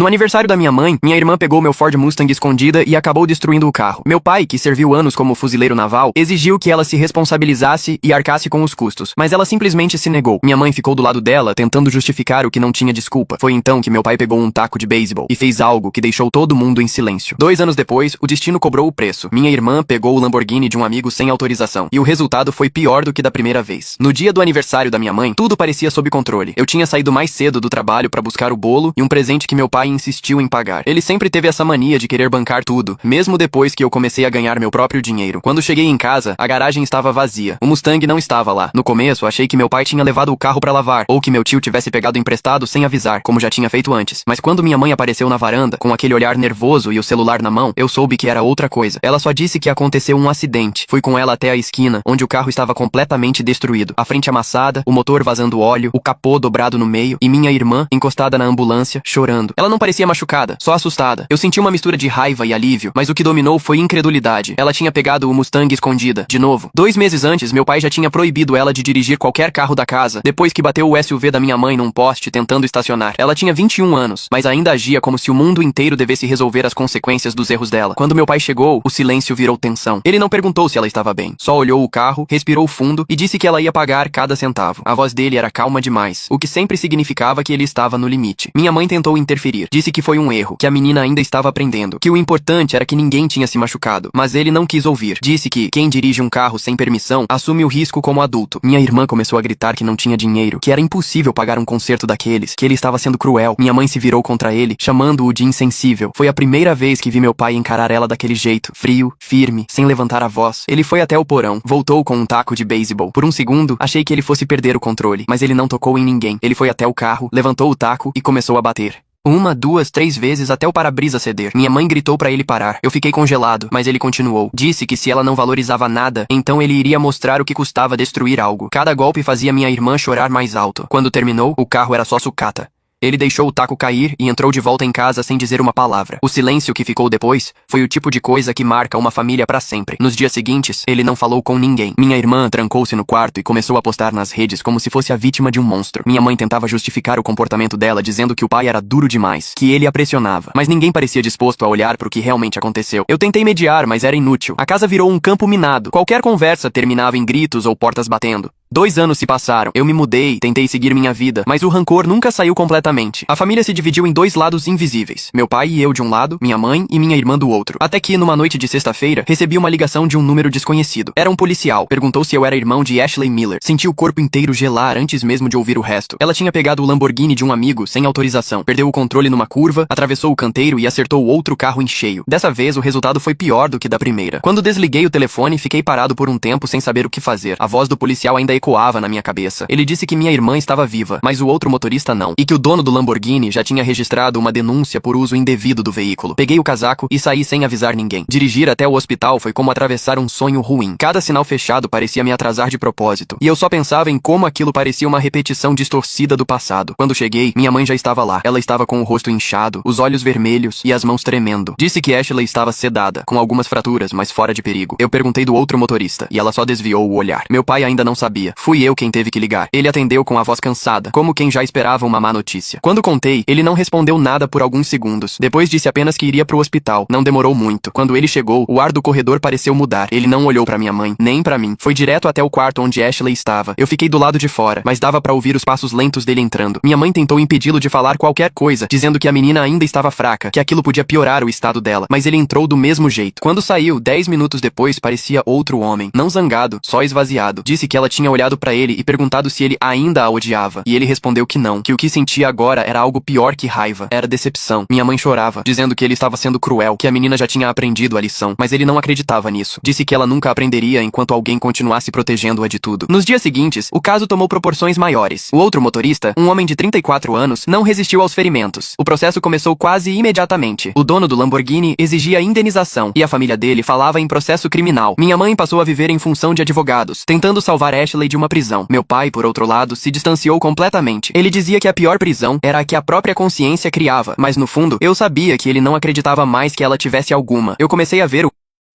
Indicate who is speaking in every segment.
Speaker 1: No aniversário da minha mãe, minha irmã pegou meu Ford Mustang escondida e acabou destruindo o carro. Meu pai, que serviu anos como fuzileiro naval, exigiu que ela se responsabilizasse e arcasse com os custos, mas ela simplesmente se negou. Minha mãe ficou do lado dela, tentando justificar o que não tinha desculpa. Foi então que meu pai pegou um taco de beisebol e fez algo que deixou todo mundo em silêncio. 2 anos depois, o destino cobrou o preço. Minha irmã pegou o Lamborghini de um amigo sem autorização, e o resultado foi pior do que da primeira vez. No dia do aniversário da minha mãe, tudo parecia sob controle. Eu tinha saído mais cedo do trabalho para buscar o bolo e um presente que meu pai insistiu em pagar. Ele sempre teve essa mania de querer bancar tudo, mesmo depois que eu comecei a ganhar meu próprio dinheiro. Quando cheguei em casa, a garagem estava vazia. O Mustang não estava lá. No começo, achei que meu pai tinha levado o carro para lavar, ou que meu tio tivesse pegado emprestado sem avisar, como já tinha feito antes. Mas quando minha mãe apareceu na varanda, com aquele olhar nervoso e o celular na mão, eu soube que era outra coisa. Ela só disse que aconteceu um acidente. Fui com ela até a esquina, onde o carro estava completamente destruído. A frente amassada, o motor vazando óleo, o capô dobrado no meio, e minha irmã encostada na ambulância, chorando. Ela não parecia machucada, só assustada. Eu senti uma mistura de raiva e alívio, mas o que dominou foi incredulidade. Ela tinha pegado o Mustang escondida, de novo. 2 meses antes, meu pai já tinha proibido ela de dirigir qualquer carro da casa, depois que bateu o SUV da minha mãe num poste tentando estacionar. Ela tinha 21 anos, mas ainda agia como se o mundo inteiro devesse resolver as consequências dos erros dela. Quando meu pai chegou, o silêncio virou tensão. Ele não perguntou se ela estava bem, só olhou o carro, respirou fundo e disse que ela ia pagar cada centavo. A voz dele era calma demais, o que sempre significava que ele estava no limite. Minha mãe tentou interferir, disse que foi um erro, que a menina ainda estava aprendendo, que o importante era que ninguém tinha se machucado, mas ele não quis ouvir. Disse que quem dirige um carro sem permissão assume o risco como adulto. Minha irmã começou a gritar que não tinha dinheiro, que era impossível pagar um conserto daqueles, que ele estava sendo cruel. Minha mãe se virou contra ele, chamando-o de insensível. Foi a primeira vez que vi meu pai encarar ela daquele jeito, frio, firme, sem levantar a voz. Ele foi até o porão, voltou com um taco de beisebol. Por um segundo, achei que ele fosse perder o controle, mas ele não tocou em ninguém. Ele foi até o carro, levantou o taco e começou a bater. 1, 2, 3 vezes até o para-brisa ceder. Minha mãe gritou pra ele parar. Eu fiquei congelado, mas ele continuou. Disse que se ela não valorizava nada, então ele iria mostrar o que custava destruir algo. Cada golpe fazia minha irmã chorar mais alto. Quando terminou, o carro era só sucata. Ele deixou o taco cair e entrou de volta em casa sem dizer uma palavra. O silêncio que ficou depois foi o tipo de coisa que marca uma família pra sempre. Nos dias seguintes, ele não falou com ninguém. Minha irmã trancou-se no quarto e começou a postar nas redes como se fosse a vítima de um monstro. Minha mãe tentava justificar o comportamento dela dizendo que o pai era duro demais, que ele a pressionava, mas ninguém parecia disposto a olhar para o que realmente aconteceu. Eu tentei mediar, mas era inútil. A casa virou um campo minado. Qualquer conversa terminava em gritos ou portas batendo. 2 anos se passaram, eu me mudei, tentei seguir minha vida, mas o rancor nunca saiu completamente. A família se dividiu em 2 lados invisíveis, meu pai e eu de um lado, minha mãe e minha irmã do outro. Até que, numa noite de sexta-feira, recebi uma ligação de um número desconhecido. Era um policial, perguntou se eu era irmão de Ashley Miller. Senti o corpo inteiro gelar antes mesmo de ouvir o resto. Ela tinha pegado o Lamborghini de um amigo sem autorização, perdeu o controle numa curva, atravessou o canteiro e acertou outro carro em cheio. Dessa vez, o resultado foi pior do que da primeira. Quando desliguei o telefone, fiquei parado por um tempo sem saber o que fazer. A voz do policial ainda ecoava na minha cabeça. Ele disse que minha irmã estava viva, mas o outro motorista não, e que o dono do Lamborghini já tinha registrado uma denúncia por uso indevido do veículo. Peguei o casaco e saí sem avisar ninguém. Dirigir até o hospital foi como atravessar um sonho ruim. Cada sinal fechado parecia me atrasar de propósito, e eu só pensava em como aquilo parecia uma repetição distorcida do passado. Quando cheguei, minha mãe já estava lá. Ela estava com o rosto inchado, os olhos vermelhos e as mãos tremendo. Disse que Ashley estava sedada, com algumas fraturas, mas fora de perigo. Eu perguntei do outro motorista, e ela só desviou o olhar. Meu pai ainda não sabia. Fui eu quem teve que ligar. Ele atendeu com a voz cansada, como quem já esperava uma má notícia. Quando contei, ele não respondeu nada por alguns segundos. Depois disse apenas que iria pro hospital. Não demorou muito. Quando ele chegou, o ar do corredor pareceu mudar. Ele não olhou pra minha mãe, nem pra mim. Foi direto até o quarto onde Ashley estava. Eu fiquei do lado de fora, mas dava pra ouvir os passos lentos dele entrando. Minha mãe tentou impedi-lo de falar qualquer coisa, dizendo que a menina ainda estava fraca, que aquilo podia piorar o estado dela. Mas ele entrou do mesmo jeito. Quando saiu, 10 minutos depois, parecia outro homem. Não zangado, só esvaziado. Disse que ela tinha olhado pra ele e perguntado se ele ainda a odiava. E ele respondeu que não, que o que sentia agora era algo pior que raiva. Era decepção. Minha mãe chorava, dizendo que ele estava sendo cruel, que a menina já tinha aprendido a lição. Mas ele não acreditava nisso. Disse que ela nunca aprenderia enquanto alguém continuasse protegendo-a de tudo. Nos dias seguintes, o caso tomou proporções maiores. O outro motorista, um homem de 34 anos, não resistiu aos ferimentos. O processo começou quase imediatamente. O dono do Lamborghini exigia indenização e a família dele falava em processo criminal. Minha mãe passou a viver em função de advogados, tentando salvar Ashley de uma prisão. Meu pai, por outro lado, se distanciou completamente. Ele dizia que a pior prisão era a que a própria consciência criava, mas no fundo, eu sabia que ele não acreditava mais que ela tivesse alguma. Eu comecei a ver o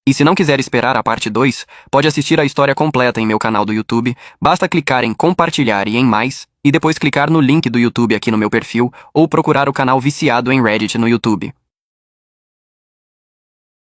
Speaker 1: E se não quiser esperar a parte 2, pode assistir a história completa em meu canal do YouTube, basta clicar em compartilhar e em mais, e depois clicar no link do YouTube aqui no meu perfil, ou procurar o canal Viciado em Reddit no YouTube.